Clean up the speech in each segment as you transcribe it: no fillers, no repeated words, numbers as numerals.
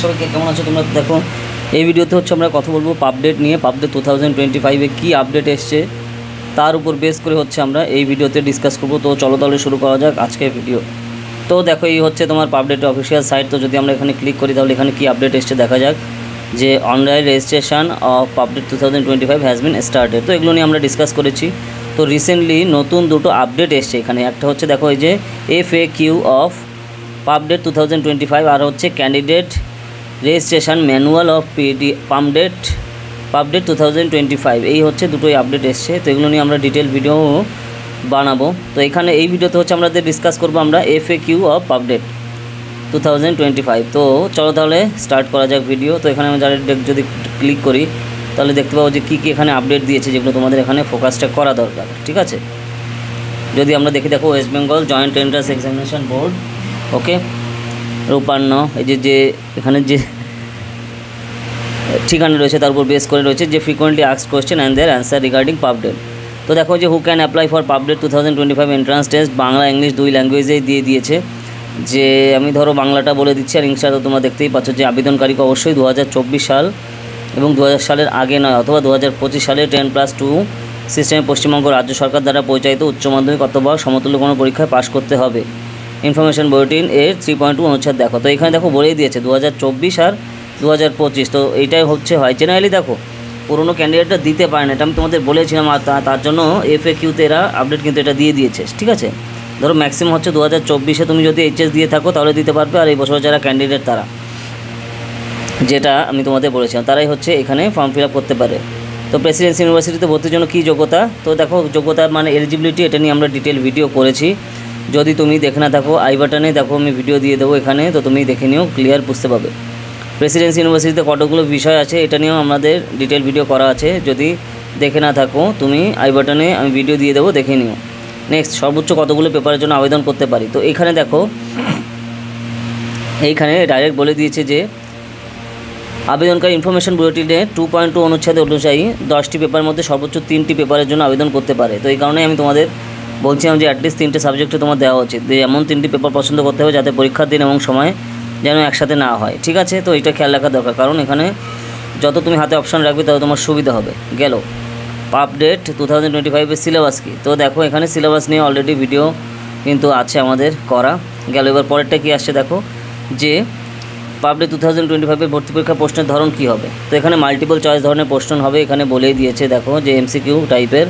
সবাইকে কেমন আছো তোমরা? দেখো এই ভিডিওতে হচ্ছে আমরা কথা বলবো পাবডেট নিয়ে। পাবডেট 2025-এ কী আপডেট এসছে তার উপর বেস করে হচ্ছে আমরা এই ভিডিওতে ডিসকাস করবো। তো চলো তাহলে শুরু করা যাক আজকের ভিডিও। তো দেখো এই হচ্ছে তোমার পাবডেট অফিসিয়াল সাইট। তো যদি আমরা এখানে ক্লিক করি তাহলে এখানে কী আপডেট এসছে দেখা যাক, যে online registration of PUBDET 2025 has been started. তো এগুলো নিয়ে আমরা ডিসকাস করেছি। তো রিসেন্টলি নতুন দুটো আপডেট এসছে এখানে। একটা হচ্ছে দেখো এই যে FAQ অফ পাবডেট 2025, আর হচ্ছে candidate registration manual of PUBDET 2025। এই হচ্ছে দুটোই আপডেট এসছে। তো এগুলো নিয়ে আমরা ডিটেল ভিডিও বানাবো। তো এখানে এই ভিডিওতে হচ্ছে আমাদের ডিসকাস করবো আমরা FAQ অফ পাবডেট 2025। তো চলো তাহলে স্টার্ট করা যাক ভিডিও। তো এখানে আমি যদি ক্লিক করি তাহলে দেখতে পাবো যে কী কী এখানে আপডেট দিয়েছে, যেগুলো তোমাদের এখানে ফোকাসটা করা দরকার। ঠিক আছে, যদি আমরা দেখি দেখো West Bengal joint entrance examination board, okay, রূপান্ন এই যে এখানে যে ঠিকানা রয়েছে তার উপর বেস করে রয়েছে যে frequently asked question and their answer regarding PUBDET. তো দেখো যে who can apply for PUBDET 2025 entrance test, Bangla English দুই ল্যাঙ্গুয়েজেই দিয়ে দিয়েছে। যে আমি ধরো বাংলাটা বলে দিচ্ছি আর ইংলিশটা তো তোমরা দেখতেই পাচ্ছ যে আবেদনকারীকে অবশ্যই 2024 সাল এবং 2000 সালের আগে নয় অথবা 2025 সালে 10+2 সিস্টেমে পশ্চিমবঙ্গ রাজ্য সরকার দ্বারা পরিচালিত উচ্চ মাধ্যমিক অথবা সমতুল্য কোনো পরীক্ষায় পাশ করতে হবে। ইনফরমেশন বুলেটিন এর 3.2 অনুচ্ছেদ দেখো। তো এখানে দেখো বলেই দিয়েছে 2024 আর 2025। তো এইটাই হচ্ছে হয় জেনারেলি দেখো পুরোনো ক্যান্ডিডেটটা দিতে পারে না, এটা আমি তোমাদের বলেছিলাম। আর তার জন্য FAQতে এরা আপডেট কিন্তু এটা দিয়ে দিয়েছে। ঠিক আছে, ধরো ম্যাক্সিমাম হচ্ছে 2024-এ তুমি যদি HS দিয়ে থাকো তাহলে দিতে পারবে। আর এই বছর যারা ক্যান্ডিডেট তারা, যেটা আমি তোমাদের বলেছিলাম, তারাই হচ্ছে এখানে ফর্ম ফিল আপ করতে পারে। তো প্রেসিডেন্সি ইউনিভার্সিটিতে ভর্তির জন্য কী যোগ্যতা? তো দেখো যোগ্যতা মানে এলিজিবিলিটি, এটা নিয়ে আমরা ডিটেল ভিডিও করেছি। যদি তুমি দেখে না থাকো আই বাটনে দেখো আমি ভিডিও দিয়ে দেবো এখানে, তো তুমি দেখে নিও, ক্লিয়ার বুঝতে পারবে। প্রেসিডেন্সি ইউনিভার্সিটিতে কতগুলো বিষয় আছে এটা নিয়েও আমাদের ডিটেল ভিডিও করা আছে। যদি দেখে না থাকো তুমি আই বাটনে আমি ভিডিও দিয়ে দেবো, দেখে নিও। নেক্সট, সর্বোচ্চ কতগুলো পেপারের জন্য আবেদন করতে পারি? তো এখানে দেখো এইখানে ডাইরেক্ট বলে দিয়েছে যে আবেদনকারী ইনফরমেশন বুলেটিনে 2.2 অনুচ্ছেদ অনুযায়ী 10টি পেপারের মধ্যে সর্বোচ্চ 3টি পেপারের জন্য আবেদন করতে পারে। তো এই কারণে আমি তোমাদের বলছিলাম যে অ্যাটলিস্ট 3টে সাবজেক্টে তোমার দেওয়া উচিত, যে এমন 3টি পেপার পছন্দ করতে হবে যাতে পরীক্ষার দিন এবং সময় যেন একসাথে না হয়। ঠিক আছে, তো এটা খেয়াল রাখা দরকার, কারণ এখানে যত তুমি হাতে অপশান রাখবে তত তোমার সুবিধা হবে। গেল পাবডেট 2025-এর সিলেবাস কী? তো দেখো এখানে সিলেবাস নিয়ে অলরেডি ভিডিও কিন্তু আছে আমাদের করা। গেল এবার পরেরটা কী আসছে দেখো, যে পাবডেট 2025-এর ভর্তি পরীক্ষার প্রশ্নের ধরন কী হবে? তো এখানে মাল্টিপল চয়েস ধরনের প্রশ্ন হবে, এখানে বলেই দিয়েছে দেখো যে MCQ টাইপের,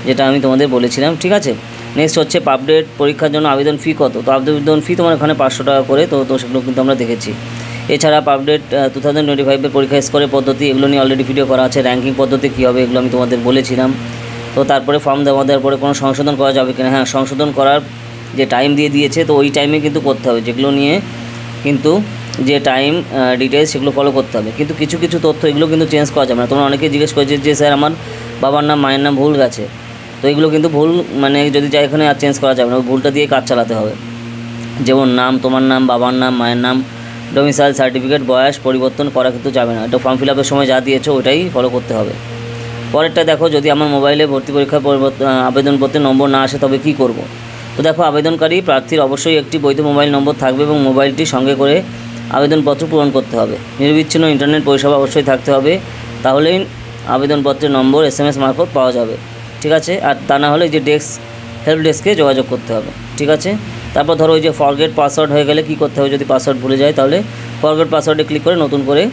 যেটা আমি তোমাদের বলেছিলাম। ঠিক আছে, নেক্সট হচ্ছে পাবডেট পরীক্ষার জন্য আবেদন ফি কত? তো আবেদন ফি তোমার এখানে 500 টাকা করে। তো সেগুলো কিন্তু আমরা দেখেছি। এছাড়া পাবডেট 2025-এর পরীক্ষা স্কোরের পদ্ধতি, এগুলো নিয়ে অলরেডি ভিডিও করা আছে। র্যাঙ্কিং পদ্ধতি কী হবে এগুলো আমি তোমাদের বলেছিলাম। তো তারপরে ফর্ম দেওয়ার পরে কোনো সংশোধন করা যাবে কিনা? হ্যাঁ, সংশোধন করার যে টাইম দিয়ে দিয়েছে তো ওই টাইমে কিন্তু করতে হবে, যেগুলো নিয়ে কিন্তু যে টাইম ডিটেলস সেগুলো ফলো করতে হবে। কিন্তু কিছু কিছু তথ্য এগুলো কিন্তু চেঞ্জ করা যাবে না। তোমরা অনেকে জিজ্ঞেস করেছে যে স্যার আমার বাবার নাম মায়ের নাম ভুল গেছে, তো এগুলো কিন্তু ভুল মানে যদি যাই এখানে আর চেঞ্জ করা যাবে না, ওই ভুলটা দিয়ে কাজ চালাতে হবে। যেমন নাম, তোমার নাম, বাবার নাম, মায়ের নাম, ডোমিসাইল সার্টিফিকেট, বয়স পরিবর্তন করা কিন্তু যাবে না। এটা ফর্ম ফিল আপের সময় যা দিয়েছো ওটাই ফলো করতে হবে। পরেরটা দেখো, যদি আমার মোবাইলে ভর্তি পরীক্ষার আবেদনপত্রে নম্বর না আসে তবে কী করব? তো দেখো আবেদনকারী প্রার্থীর অবশ্যই একটি বৈধ মোবাইল নম্বর থাকবে এবং মোবাইলটি সঙ্গে করে আবেদনপত্র পূরণ করতে হবে। নিরবিচ্ছিন্ন ইন্টারনেট পরিষেবা অবশ্যই থাকতে হবে, তাহলেই আবেদনপত্রের নম্বর SMS মারফত পাওয়া যাবে। ঠিক আছে, আর তা না হলে যে হেল্প ডেস্কে যোগাযোগ করতে হবে। ঠিক আছে, তারপর ধরো ওই যে ফরগেট পাসওয়ার্ড হয়ে গেলে কী করতে হবে? যদি পাসওয়ার্ড ভুলে যায় তাহলে ফরগেট পাসওয়ার্ডে ক্লিক করে নতুন করে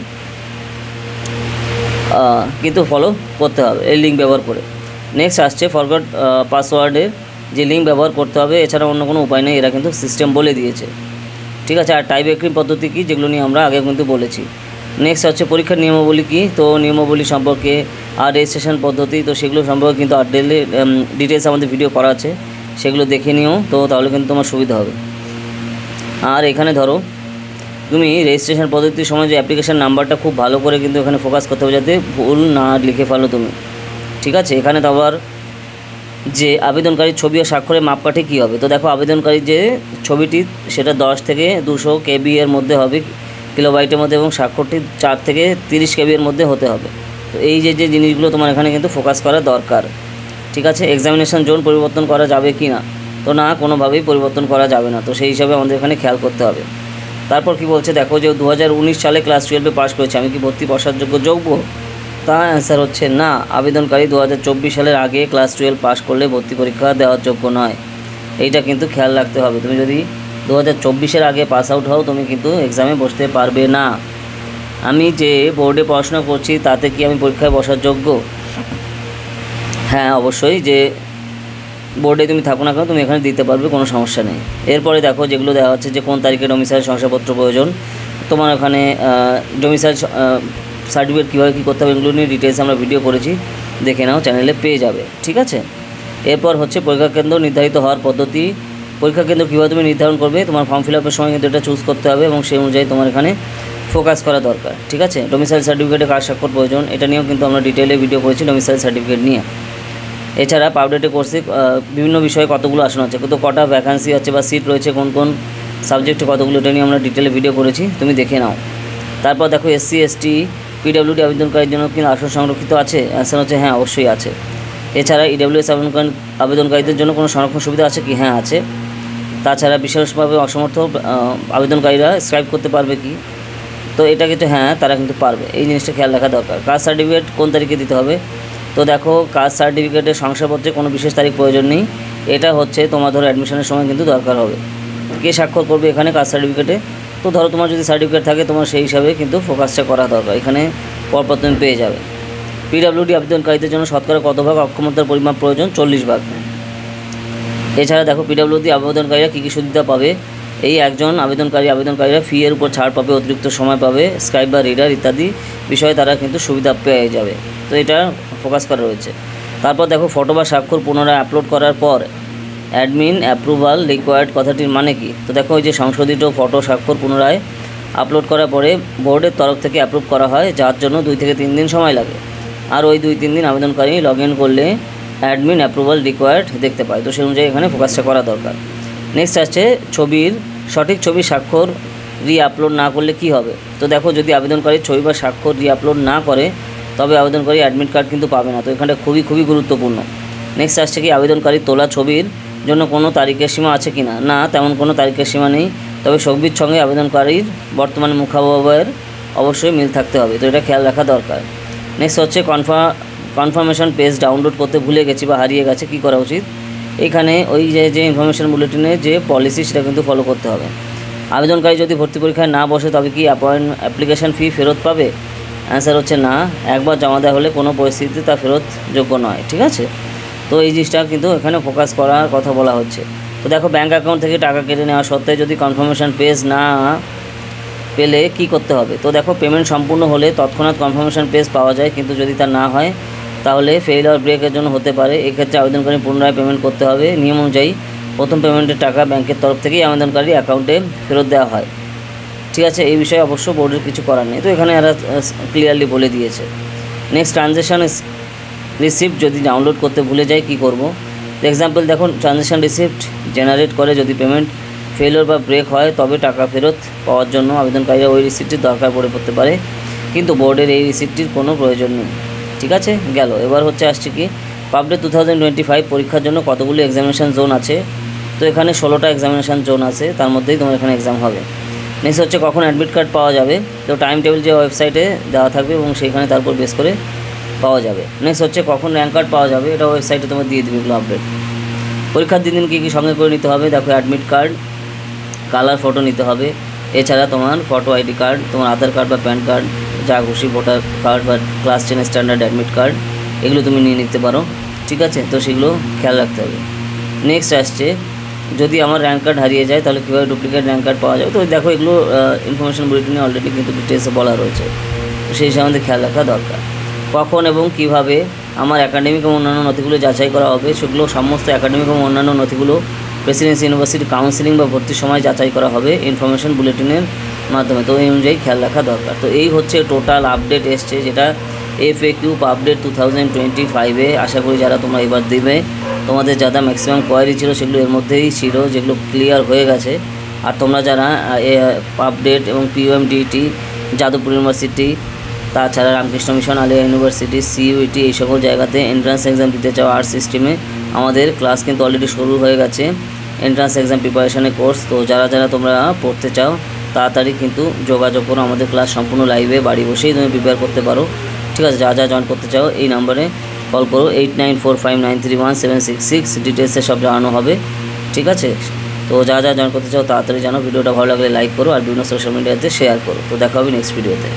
কিন্তু ফলো করতে হবে এই লিঙ্ক ব্যবহার করে। নেক্সট আসছে ফরগেট পাসওয়ার্ডের যে লিঙ্ক ব্যবহার করতে হবে, এছাড়া অন্য কোনো উপায় নেই, এরা কিন্তু সিস্টেম বলে দিয়েছে। ঠিক আছে, আর টাইব্রেকিং পদ্ধতি কী, যেগুলো নিয়ে আমরা আগে কিন্তু বলেছি। নেক্সট হচ্ছে পরীক্ষার নিয়মাবলী কী, তো নিয়মাবলী সম্পর্কে আর রেজিস্ট্রেশন পদ্ধতি, তো সেগুলো সম্পর্কে কিন্তু আর ডিটেলস আমাদের ভিডিও করা আছে, সেগুলো দেখে নিও। তো তাহলে কিন্তু তোমার সুবিধা হবে। আর এখানে ধরো তুমি রেজিস্ট্রেশন পদ্ধতির সময় যে অ্যাপ্লিকেশন নাম্বারটা খুব ভালো করে কিন্তু এখানে ফোকাস করতে হবে যাতে ভুল না লিখে ফেলো তুমি। ঠিক আছে, এখানে তো আবার যে আবেদনকারীর ছবি ও স্বাক্ষরের মাপকাঠি কী হবে? তো দেখো আবেদনকারী যে ছবিটি সেটা 10 থেকে 200 KB এর মধ্যে হবে, কিলোবাইটের মধ্যে, এবং স্বাক্ষরটি 4 থেকে 30 KB এর মধ্যে হতে হবে। তো এই যে জিনিসগুলো তোমার এখানে কিন্তু ফোকাস করা দরকার। ঠিক আছে, এক্সামিনেশন জোন পরিবর্তন করা যাবে কি না? তো না, কোনোভাবেই পরিবর্তন করা যাবে না। তো সেই হিসাবে আমাদের এখানে খেয়াল করতে হবে। তারপর কি বলছে দেখো, যে 2019 সালে ক্লাস 12 পাস করেছে, আমি কি ভর্তি বসার যোগ্য? তা অ্যান্সার হচ্ছে না। আবেদনকারী 2024 সালের আগে ক্লাস 12 পাস করলে ভর্তি পরীক্ষা দেওয়ার যোগ্য নয়। এইটা কিন্তু খেয়াল রাখতে হবে। তুমি যদি 2024-এর আগে পাস আউট হও, তুমি কিন্তু এক্সামে বসতে পারবে না। আমি যে বোর্ডে পড়াশোনা করছি তাতে কি আমি পরীক্ষায় বসার যোগ্য? হ্যাঁ, অবশ্যই। যে বোর্ডে তুমি থাকো না কেন, তুমি এখানে দিতে পারবে, কোনো সমস্যা নেই। এরপরে দেখো যেগুলো দেওয়া হচ্ছে, যে কোন তারিখে ডোমিসাইল শংসাপত্র প্রয়োজন। তোমার ওখানে ডোমিসাইল সার্টিফিকেট কীভাবে কী করতে হবে এগুলো নিয়ে ডিটেলস আমরা ভিডিও করেছি, দেখে নাও, চ্যানেলে পেয়ে যাবে। ঠিক আছে। এরপর হচ্ছে পরীক্ষা কেন্দ্র নির্ধারিত হওয়ার পদ্ধতি। পরীক্ষা কেন্দ্র কীভাবে তুমি নির্ধারণ করবে, তোমার ফর্ম ফিল আপের সময় কিন্তু এটা চুজ করতে হবে এবং সেই অনুযায়ী তোমার এখানে ফোকাস করা দরকার। ঠিক আছে। ডোমিসাইল সার্টিফিকেটে কার স্বাক্ষর প্রয়োজন, এটা নিয়েও কিন্তু আমরা ডিটেলে ভিডিও করেছি ডোমিসাইল সার্টিফিকেট নিয়ে। এছাড়া পাবডেটে কোর্সে বিভিন্ন বিষয়ে কতগুলো আসন আছে, কত কটা ভ্যাকান্সি আছে বা সিট রয়েছে, কোন কোন সাবজেক্টে কতগুলো, এটা নিয়ে আমরা ডিটেলে ভিডিও করেছি, তুমি দেখে নাও। তারপর দেখো SC ST PWD আবেদনকারীর জন্য কিন্তু আসন সংরক্ষিত আছে। অ্যান্সার হচ্ছে হ্যাঁ, অবশ্যই আছে। এছাড়া EWS আবেদনকারীদের জন্য কোনো সংরক্ষণ সুবিধা আছে কি? হ্যাঁ, আছে। তাছাড়া বিশেষভাবে অসমর্থ আবেদনকারীরা স্ক্রাইব করতে পারবে কি? তো এটা কিন্তু হ্যাঁ, তারা কিন্তু পারবে। এই জিনিসটা খেয়াল রাখা দরকার। কাস্ট সার্টিফিকেট কোন তারিখে দিতে হবে? তো দেখো, কাস্ট সার্টিফিকেটের শংসাপত্রে কোনো বিশেষ তারিখ প্রয়োজন নেই। এটা হচ্ছে তোমার ধরো অ্যাডমিশনের সময় কিন্তু দরকার হবে। কে স্বাক্ষর করবে এখানে কাস্ট সার্টিফিকেটে? তো ধরো তোমার যদি সার্টিফিকেট থাকে, তোমার সেই হিসাবে কিন্তু ফোকাসটা করা দরকার। এখানে পরপর তুমি পেয়ে যাবে। PWD আবেদনকারীদের জন্য শতকরা কত ভাগ অক্ষমতার পরিমাপ প্রয়োজন? 40 ভাগ। এছাড়া দেখো, PWD আবেদনকারীরা কী কী সুবিধা পাবে। এই একজন আবেদনকারীরা ফি এর উপর ছাড় পাবে, অতিরিক্ত সময় পাবে, স্ক্রাইব বা রিডার ইত্যাদি বিষয়ে তারা কিন্তু সুবিধা পেয়ে যাবে। তো এটা ফোকাস করা রয়েছে। তারপর দেখো, ফটো বা স্বাক্ষর পুনরায় আপলোড করার পর অ্যাডমিন অ্যাপ্রুভাল রিকোয়ার্ড কথাটির মানে কি? তো দেখো, ওই যে সংশোধিত ফটো স্বাক্ষর পুনরায় আপলোড করার পরে বোর্ডের তরফ থেকে অ্যাপ্রুভ করা হয়, যার জন্য 2 থেকে 3 দিন সময় লাগে। আর ওই 2-3 দিন আবেদনকারী লগ ইন করলে অ্যাডমিন অ্যাপ্রুভাল রিকোয়ার্ড দেখতে পায়। তো সেই অনুযায়ী এখানে ফোকাসটা করা দরকার। নেক্সট আসছে সঠিক ছবির স্বাক্ষর আপলোড না করলে কি হবে। তো দেখো, যদি আবেদনকারী ছবি বা স্বাক্ষর আপলোড না করে, তবে আবেদনকারী অ্যাডমিট কার্ড কিন্তু পাবে না। তো এখানটা খুবই গুরুত্বপূর্ণ। নেক্সট আসছে কি, আবেদনকারী তোলা ছবির জন্য কোনো তারিখের সীমা আছে কি না? না, তেমন কোনো তারিখের সীমা নেই। তবে ছবির সঙ্গে আবেদনকারীর বর্তমানে মুখাবয়বের অবশ্যই মিল থাকতে হবে। তো এটা খেয়াল রাখা দরকার। নেক্সট হচ্ছে কনফার্মেশন পেজ ডাউনলোড করতে ভুলে গেছি বা হারিয়ে গেছে, কী করা উচিত? এখানে ওই যে ইনফরমেশন বুলেটিনের যে পলিসি, সেটা কিন্তু ফলো করতে হবে। আবেদনকারী যদি ভর্তি পরীক্ষায় না বসে, তবে কি অ্যাপ্লিকেশন ফি ফেরত পাবে? অ্যান্সার হচ্ছে না। একবার জমা দেওয়া হলে কোনো পরিস্থিতিতে তা ফেরত যোগ্য নয়। ঠিক আছে। তো এই জিনিসটা কিন্তু এখানে ফোকাস করার কথা বলা হচ্ছে। তো দেখো, ব্যাঙ্ক অ্যাকাউন্ট থেকে টাকা কেটে নেওয়া সত্ত্বেও যদি কনফার্মেশন পেজ না পেলে কি করতে হবে? তো দেখো, পেমেন্ট সম্পূর্ণ হলে তৎক্ষণাৎ কনফার্মেশন পেজ পাওয়া যায়, কিন্তু যদি তা না হয় তাহলে ফেল আর ব্রেকের জন্য হতে পারে। এক্ষেত্রে আবেদনকারী পুনরায় পেমেন্ট করতে হবে। নিয়ম অনুযায়ী প্রথম পেমেন্টের টাকা ব্যাংকের তরফ থেকেই আবেদনকারী অ্যাকাউন্টে ফেরত দেওয়া হয়। ঠিক আছে। এই বিষয়ে অবশ্য বোর্ডের কিছু করার নেই। তো এখানে এরা ক্লিয়ারলি বলে দিয়েছে। নেক্সট, ট্রানজ্যাকশান রিসিপ্ট যদি ডাউনলোড করতে ভুলে যাই কী করব? এক্সাম্পল দেখুন, ট্রানজ্যাকশান রিসিপ্ট জেনারেট করে যদি পেমেন্ট ফেলিওর বা ব্রেক হয়, তবে টাকা ফেরত পাওয়ার জন্য আবেদনকারীরা ওই রিসিপ্টটির দরকার পড়তে পারে, কিন্তু বোর্ডের এই রিসিপ্টটির কোনো প্রয়োজন নেই। ঠিক আছে, গেল। এবার আসছে কি, পাবডেট 2025 পরীক্ষার জন্য কতগুলো এক্সামিনেশান জোন আছে। তো এখানে 16টা এক্সামিনেশান জোন আছে, তার মধ্যেই তোমার এখানে এক্সাম হবে। নেক্সট হচ্ছে কখন অ্যাডমিট কার্ড পাওয়া যাবে। তো টাইম টেবিল যে ওয়েবসাইটে দেওয়া থাকবে এবং সেইখানে তারপর বেস করে পাওয়া যাবে। নেক্সট হচ্ছে কখন র্যাঙ্ক কার্ড পাওয়া যাবে, এটা ওয়েবসাইটে তোমার দিয়ে দেবে এগুলো আপডেট। পরীক্ষার দিন কী কী সঙ্গে করে নিতে হবে? দেখো, অ্যাডমিট কার্ড, কালার ফটো নিতে হবে। এছাড়া তোমার ফটো আইডি কার্ড, তোমার আধার কার্ড বা প্যান কার্ড, যা খুশি, ভোটার কার্ড বা ক্লাস 10 স্ট্যান্ডার্ড অ্যাডমিট কার্ড, এগুলো তুমি নিয়ে নিতে পারো। ঠিক আছে। তো সেগুলো খেয়াল রাখতে হবে। নেক্সট আসছে, যদি আমার র্যাঙ্ক কার্ড হারিয়ে যায় তাহলে কীভাবে ডুপ্লিকেট র্যাঙ্ক কার্ড পাওয়া যাবে। তো দেখো, এগুলো ইনফরমেশন বুলেটিনে অলরেডি কিন্তু ডিটেলসে বলা রয়েছে। তো সেই সম্বন্ধে খেয়াল রাখা দরকার। কখন এবং কিভাবে আমার একাডেমিক এবং অন্যান্য নথিগুলো যাচাই করা হবে? সেগুলো সমস্ত একাডেমিক এবং অন্যান্য নথিগুলো প্রেসিডেন্সি ইউনিভার্সিটি কাউন্সিলিং বা ভর্তির সময় যাচাই করা হবে ইনফরমেশন বুলেটিনের মাধ্যমে। তো এই অনুযায়ী খেয়াল রাখা দরকার। তো এই হচ্ছে টোটাল আপডেট এসছে, যেটা FAQ আপডেট 2025-এ। আশা করি যারা তোমরা এবার দেবে, তোমাদের যারা ম্যাক্সিমাম কোয়ারি ছিল সেগুলো এর মধ্যেই ছিল, যেগুলো ক্লিয়ার হয়ে গেছে। আর তোমরা যারা আপডেট এবং PUMDT যাদবপুর ইউনিভার্সিটি, তাছাড়া Ramakrishna Mission, Aliah University, CUET, এই সকল জায়গাতে এন্ট্রান্স এক্সাম দিতে চাও আর্টস সিস্টেমে, আমাদের ক্লাস কিন্তু অলরেডি শুরু হয়ে গেছে। এন্ট্রান্স এক্সাম প্রিপারেশনের কোর্স। তো যারা তোমরা পড়তে চাও তাড়াতাড়ি কিন্তু যোগাযোগ করো। আমাদের ক্লাস সম্পূর্ণ লাইভে বাড়ি বসেই তুমি প্রিপেয়ার করতে পারো। ঠিক আছে, যা যা জয়েন করতে চাও এই নাম্বারে কল করো 8945931766, ডিটেলসে সব জানানো হবে। ঠিক আছে, তো যা যা জয়েন করতে চাও তাড়াতাড়ি জানো। ভিডিওটা ভালো লাগলে লাইক করো আর বিভিন্ন সোশ্যাল মিডিয়াতে শেয়ার করো। তো দেখা হবে নেক্সট ভিডিওতে।